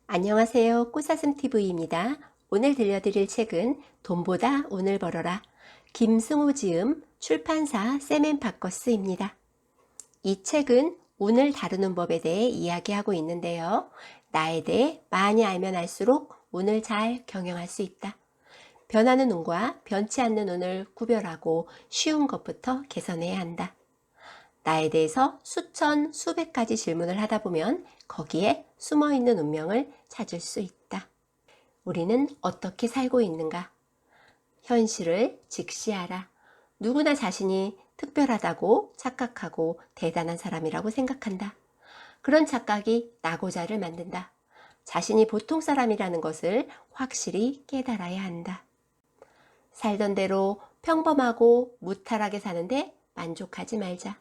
안녕하세요. 꽃사슴TV입니다. 오늘 들려드릴 책은 돈보다 운을 벌어라. 김승우 지음, 출판사 세멘바커스입니다. 이 책은 운을 다루는 법에 대해 이야기하고 있는데요. 나에 대해 많이 알면 알수록 운을 잘 경영할 수 있다. 변하는 운과 변치 않는 운을 구별하고 쉬운 것부터 개선해야 한다. 나에 대해서 수천, 수백 가지 질문을 하다 보면 거기에 숨어있는 운명을 찾을 수 있다. 우리는 어떻게 살고 있는가? 현실을 직시하라. 누구나 자신이 특별하다고 착각하고 대단한 사람이라고 생각한다. 그런 착각이 나고자를 만든다. 자신이 보통 사람이라는 것을 확실히 깨달아야 한다. 살던 대로 평범하고 무탈하게 사는데 만족하지 말자.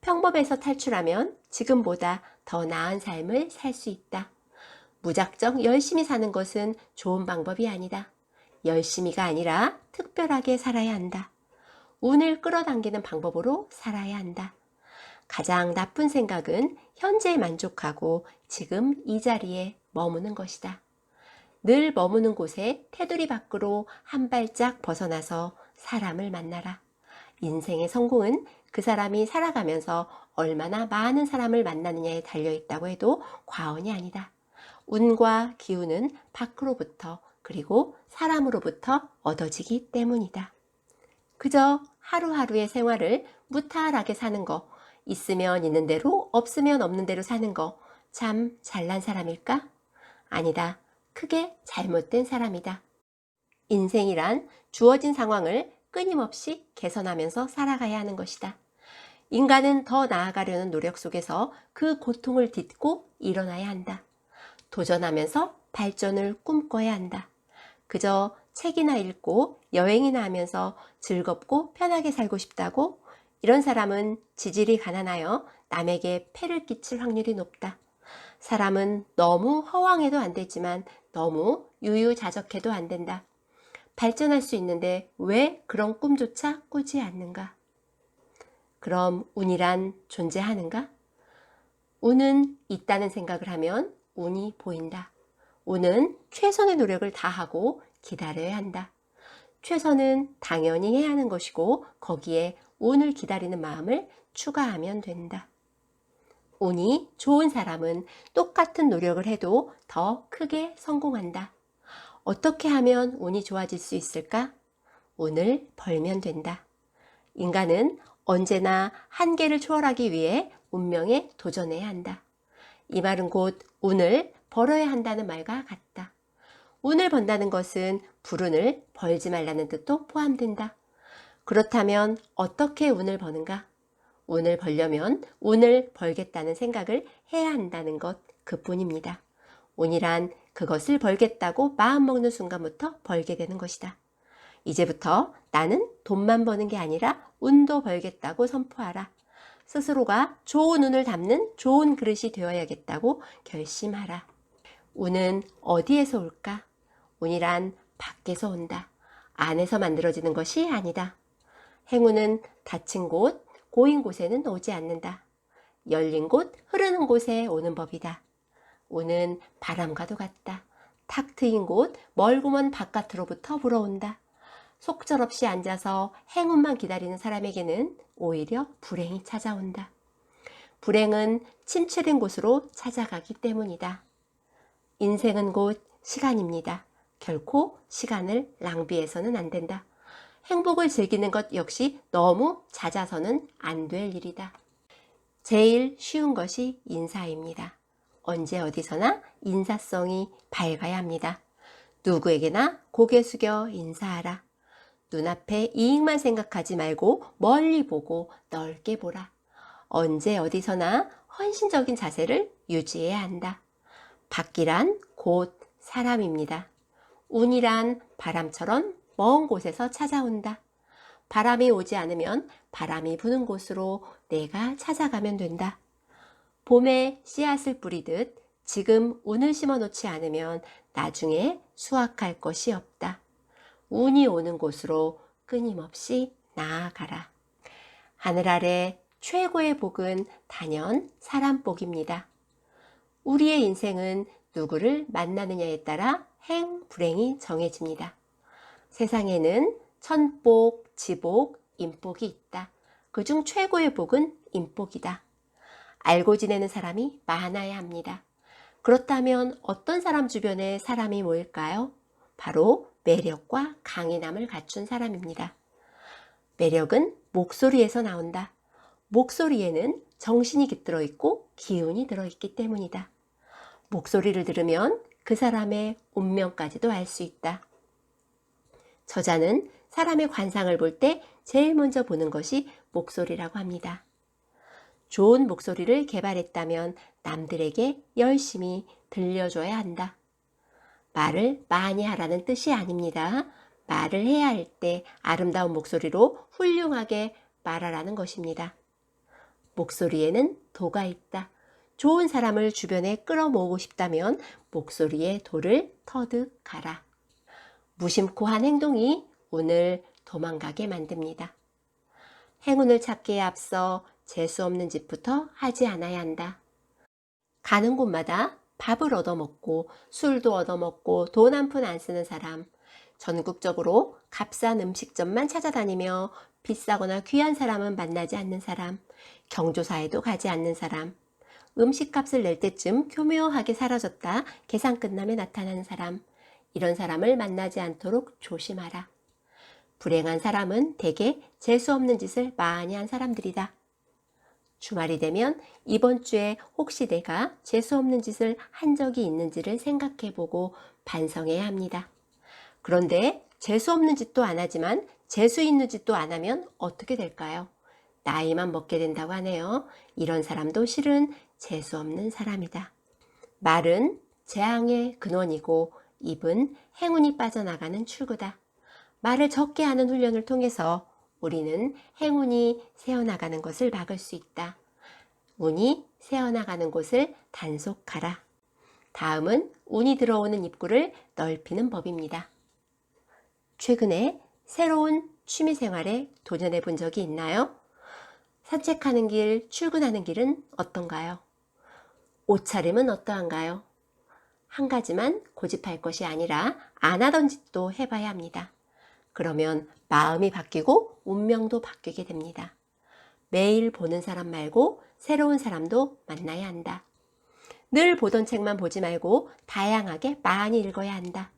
평범에서 탈출하면 지금보다 더 나은 삶을 살 수 있다. 무작정 열심히 사는 것은 좋은 방법이 아니다. 열심히가 아니라 특별하게 살아야 한다. 운을 끌어당기는 방법으로 살아야 한다. 가장 나쁜 생각은 현재에 만족하고 지금 이 자리에 머무는 것이다. 늘 머무는 곳에 테두리 밖으로 한 발짝 벗어나서 사람을 만나라. 인생의 성공은 그 사람이 살아가면서 얼마나 많은 사람을 만나느냐에 달려있다고 해도 과언이 아니다. 운과 기운은 밖으로부터 그리고 사람으로부터 얻어지기 때문이다. 그저 하루하루의 생활을 무탈하게 사는 거, 있으면 있는 대로 없으면 없는 대로 사는 거, 참 잘난 사람일까? 아니다. 크게 잘못된 사람이다. 인생이란 주어진 상황을 끊임없이 개선하면서 살아가야 하는 것이다. 인간은 더 나아가려는 노력 속에서 그 고통을 딛고 일어나야 한다. 도전하면서 발전을 꿈꿔야 한다. 그저 책이나 읽고 여행이나 하면서 즐겁고 편하게 살고 싶다고? 이런 사람은 지질이 가난하여 남에게 폐를 끼칠 확률이 높다. 사람은 너무 허황해도 안 되지만 너무 유유자적해도 안 된다. 발전할 수 있는데 왜 그런 꿈조차 꾸지 않는가? 그럼 운이란 존재하는가? 운은 있다는 생각을 하면 운이 보인다. 운은 최선의 노력을 다하고 기다려야 한다. 최선은 당연히 해야 하는 것이고 거기에 운을 기다리는 마음을 추가하면 된다. 운이 좋은 사람은 똑같은 노력을 해도 더 크게 성공한다. 어떻게 하면 운이 좋아질 수 있을까? 운을 벌면 된다. 인간은 언제나 한계를 초월하기 위해 운명에 도전해야 한다. 이 말은 곧 운을 벌어야 한다는 말과 같다. 운을 번다는 것은 불운을 벌지 말라는 뜻도 포함된다. 그렇다면 어떻게 운을 버는가? 운을 벌려면 운을 벌겠다는 생각을 해야 한다는 것 그뿐입니다. 운이란 그것을 벌겠다고 마음먹는 순간부터 벌게 되는 것이다. 이제부터 나는 돈만 버는 게 아니라 운도 벌겠다고 선포하라. 스스로가 좋은 운을 담는 좋은 그릇이 되어야겠다고 결심하라. 운은 어디에서 올까? 운이란 밖에서 온다. 안에서 만들어지는 것이 아니다. 행운은 닫힌 곳, 고인 곳에는 오지 않는다. 열린 곳, 흐르는 곳에 오는 법이다. 운은 바람과도 같다. 탁 트인 곳, 멀고 먼 바깥으로부터 불어온다. 속절없이 앉아서 행운만 기다리는 사람에게는 오히려 불행이 찾아온다. 불행은 침체된 곳으로 찾아가기 때문이다. 인생은 곧 시간입니다. 결코 시간을 낭비해서는 안 된다. 행복을 즐기는 것 역시 너무 잦아서는 안 될 일이다. 제일 쉬운 것이 인사입니다. 언제 어디서나 인사성이 밝아야 합니다. 누구에게나 고개 숙여 인사하라. 눈앞에 이익만 생각하지 말고 멀리 보고 넓게 보라. 언제 어디서나 헌신적인 자세를 유지해야 한다. 밖이란 곧 사람입니다. 운이란 바람처럼 먼 곳에서 찾아온다. 바람이 오지 않으면 바람이 부는 곳으로 내가 찾아가면 된다. 봄에 씨앗을 뿌리듯 지금 운을 심어 놓지 않으면 나중에 수확할 것이 없다. 운이 오는 곳으로 끊임없이 나아가라. 하늘 아래 최고의 복은 단연 사람 복입니다. 우리의 인생은 누구를 만나느냐에 따라 행, 불행이 정해집니다. 세상에는 천복, 지복, 인복이 있다. 그중 최고의 복은 인복이다. 알고 지내는 사람이 많아야 합니다. 그렇다면 어떤 사람 주변에 사람이 모일까요? 바로 매력과 강인함을 갖춘 사람입니다. 매력은 목소리에서 나온다. 목소리에는 정신이 깃들어 있고 기운이 들어있기 때문이다. 목소리를 들으면 그 사람의 운명까지도 알 수 있다. 저자는 사람의 관상을 볼 때 제일 먼저 보는 것이 목소리라고 합니다. 좋은 목소리를 개발했다면 남들에게 열심히 들려줘야 한다. 말을 많이 하라는 뜻이 아닙니다. 말을 해야 할 때 아름다운 목소리로 훌륭하게 말하라는 것입니다. 목소리에는 도가 있다. 좋은 사람을 주변에 끌어모으고 싶다면 목소리에 도를 터득하라. 무심코 한 행동이 오늘 도망가게 만듭니다. 행운을 찾기에 앞서 재수 없는 짓부터 하지 않아야 한다. 가는 곳마다 밥을 얻어먹고 술도 얻어먹고 돈 한 푼 안 쓰는 사람, 전국적으로 값싼 음식점만 찾아다니며 비싸거나 귀한 사람은 만나지 않는 사람, 경조사에도 가지 않는 사람, 음식값을 낼 때쯤 교묘하게 사라졌다 계산 끝남에 나타나는 사람, 이런 사람을 만나지 않도록 조심하라. 불행한 사람은 대개 재수없는 짓을 많이 한 사람들이다. 주말이 되면 이번 주에 혹시 내가 재수없는 짓을 한 적이 있는지를 생각해보고 반성해야 합니다. 그런데 재수없는 짓도 안 하지만 재수 있는 짓도 안 하면 어떻게 될까요? 나이만 먹게 된다고 하네요. 이런 사람도 실은 재수없는 사람이다. 말은 재앙의 근원이고 입은 행운이 빠져나가는 출구다. 말을 적게 하는 훈련을 통해서 우리는 행운이 새어나가는 것을 막을 수 있다. 운이 새어나가는 곳을 단속하라. 다음은 운이 들어오는 입구를 넓히는 법입니다. 최근에 새로운 취미생활에 도전해 본 적이 있나요? 산책하는 길, 출근하는 길은 어떤가요? 옷차림은 어떠한가요? 한 가지만 고집할 것이 아니라 안 하던 짓도 해봐야 합니다. 그러면 마음이 바뀌고 운명도 바뀌게 됩니다. 매일 보는 사람 말고 새로운 사람도 만나야 한다. 늘 보던 책만 보지 말고 다양하게 많이 읽어야 한다.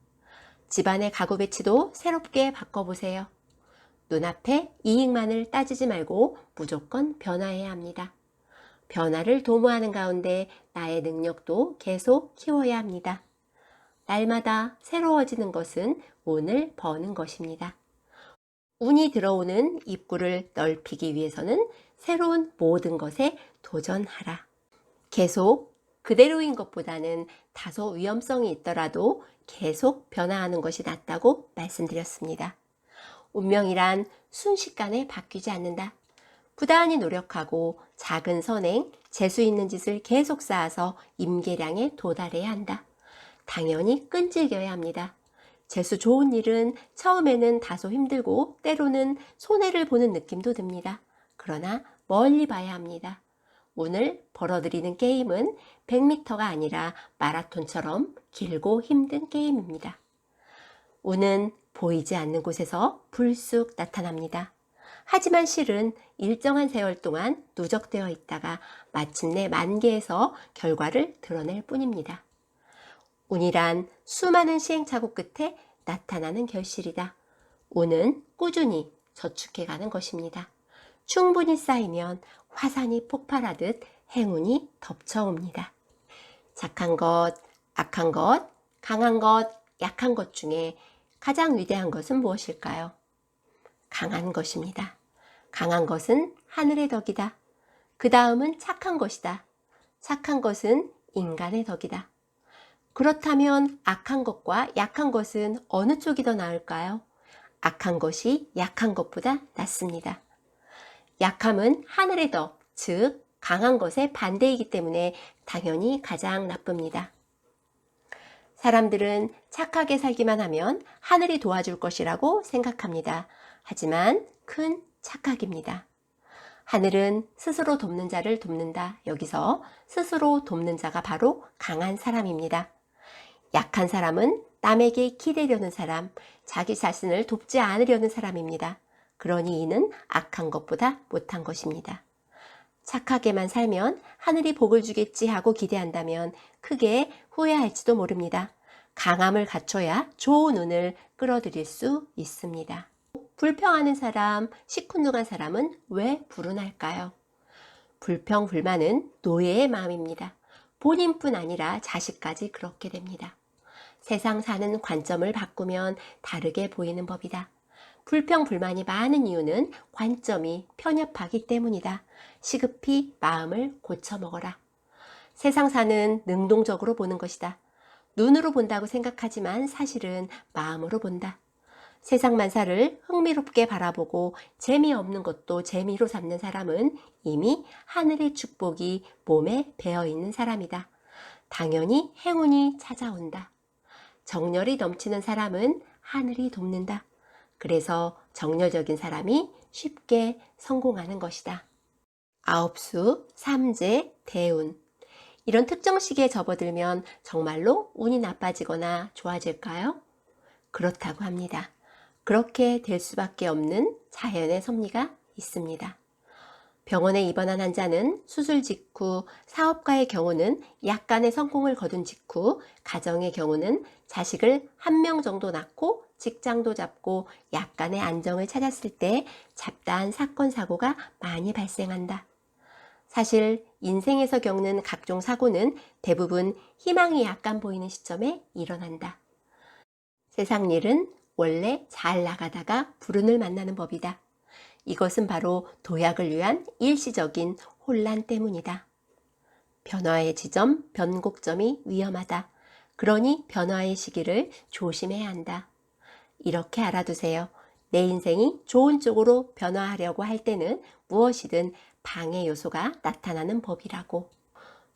집안의 가구 배치도 새롭게 바꿔보세요. 눈앞에 이익만을 따지지 말고 무조건 변화해야 합니다. 변화를 도모하는 가운데 나의 능력도 계속 키워야 합니다. 날마다 새로워지는 것은 운을 버는 것입니다. 운이 들어오는 입구를 넓히기 위해서는 새로운 모든 것에 도전하라. 계속 그대로인 것보다는 다소 위험성이 있더라도 계속 변화하는 것이 낫다고 말씀드렸습니다. 운명이란 순식간에 바뀌지 않는다. 부단히 노력하고 작은 선행, 재수 있는 짓을 계속 쌓아서 임계량에 도달해야 한다. 당연히 끈질겨야 합니다. 재수 좋은 일은 처음에는 다소 힘들고 때로는 손해를 보는 느낌도 듭니다. 그러나 멀리 봐야 합니다. 운을 벌어들이는 게임은 100m가 아니라 마라톤처럼 길고 힘든 게임입니다. 운은 보이지 않는 곳에서 불쑥 나타납니다. 하지만 실은 일정한 세월 동안 누적되어 있다가 마침내 만개에서 결과를 드러낼 뿐입니다. 운이란 수많은 시행착오 끝에 나타나는 결실이다. 운은 꾸준히 저축해가는 것입니다. 충분히 쌓이면 화산이 폭발하듯 행운이 덮쳐옵니다. 착한 것, 악한 것, 강한 것, 약한 것 중에 가장 위대한 것은 무엇일까요? 강한 것입니다. 강한 것은 하늘의 덕이다. 그 다음은 착한 것이다. 착한 것은 인간의 덕이다. 그렇다면 악한 것과 약한 것은 어느 쪽이 더 나을까요? 악한 것이 약한 것보다 낫습니다. 약함은 하늘의 덕, 즉 강한 것의 반대이기 때문에 당연히 가장 나쁩니다. 사람들은 착하게 살기만 하면 하늘이 도와줄 것이라고 생각합니다. 하지만 큰 착각입니다. 하늘은 스스로 돕는 자를 돕는다. 여기서 스스로 돕는 자가 바로 강한 사람입니다. 약한 사람은 남에게 기대려는 사람, 자기 자신을 돕지 않으려는 사람입니다. 그러니 이는 악한 것보다 못한 것입니다. 착하게만 살면 하늘이 복을 주겠지 하고 기대한다면 크게 후회할지도 모릅니다. 강함을 갖춰야 좋은 운을 끌어들일 수 있습니다. 불평하는 사람, 시큰둥한 사람은 왜 불운할까요? 불평, 불만은 노예의 마음입니다. 본인뿐 아니라 자식까지 그렇게 됩니다. 세상 사는 관점을 바꾸면 다르게 보이는 법이다. 불평, 불만이 많은 이유는 관점이 편협하기 때문이다. 시급히 마음을 고쳐먹어라. 세상 사는 능동적으로 보는 것이다. 눈으로 본다고 생각하지만 사실은 마음으로 본다. 세상 만사를 흥미롭게 바라보고 재미없는 것도 재미로 삼는 사람은 이미 하늘의 축복이 몸에 배어있는 사람이다. 당연히 행운이 찾아온다. 정열이 넘치는 사람은 하늘이 돕는다. 그래서 정열적인 사람이 쉽게 성공하는 것이다. 아홉수, 삼재, 대운. 이런 특정 시기에 접어들면 정말로 운이 나빠지거나 좋아질까요? 그렇다고 합니다. 그렇게 될 수밖에 없는 자연의 섭리가 있습니다. 병원에 입원한 환자는 수술 직후, 사업가의 경우는 약간의 성공을 거둔 직후, 가정의 경우는 자식을 1명 정도 낳고 직장도 잡고 약간의 안정을 찾았을 때 잡다한 사건, 사고가 많이 발생한다. 사실 인생에서 겪는 각종 사고는 대부분 희망이 약간 보이는 시점에 일어난다. 세상 일은 원래 잘 나가다가 불운을 만나는 법이다. 이것은 바로 도약을 위한 일시적인 혼란 때문이다. 변화의 지점, 변곡점이 위험하다. 그러니 변화의 시기를 조심해야 한다. 이렇게 알아두세요. 내 인생이 좋은 쪽으로 변화하려고 할 때는 무엇이든 방해 요소가 나타나는 법이라고.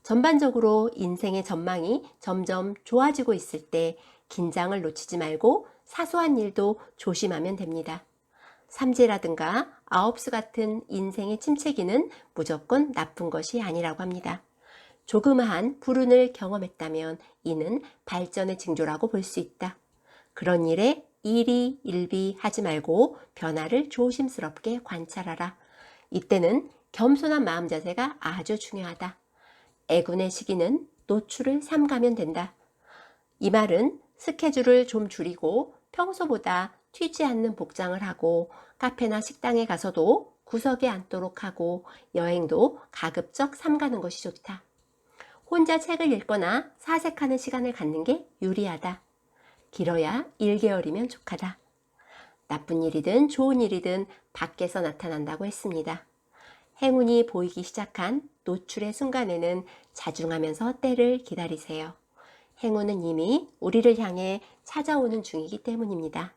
전반적으로 인생의 전망이 점점 좋아지고 있을 때 긴장을 놓치지 말고 사소한 일도 조심하면 됩니다. 삼재라든가 아홉수 같은 인생의 침체기는 무조건 나쁜 것이 아니라고 합니다. 조그마한 불운을 경험했다면 이는 발전의 징조라고 볼 수 있다. 그런 일에 일희일비하지 말고 변화를 조심스럽게 관찰하라. 이때는 겸손한 마음 자세가 아주 중요하다. 애군의 시기는 노출을 삼가면 된다. 이 말은 스케줄을 좀 줄이고 평소보다 튀지 않는 복장을 하고 카페나 식당에 가서도 구석에 앉도록 하고 여행도 가급적 삼가는 것이 좋다. 혼자 책을 읽거나 사색하는 시간을 갖는 게 유리하다. 길어야 1개월이면 족하다. 나쁜 일이든 좋은 일이든 밖에서 나타난다고 했습니다. 행운이 보이기 시작한 노출의 순간에는 자중하면서 때를 기다리세요. 행운은 이미 우리를 향해 찾아오는 중이기 때문입니다.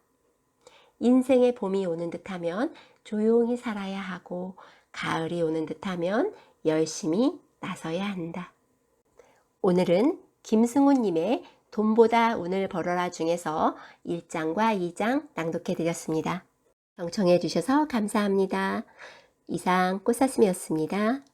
인생의 봄이 오는 듯하면 조용히 살아야 하고 가을이 오는 듯하면 열심히 나서야 한다. 오늘은 김승우님의 돈보다 운을 벌어라 중에서 1장과 2장 낭독해 드렸습니다. 경청해 주셔서 감사합니다. 이상 꽃사슴이었습니다.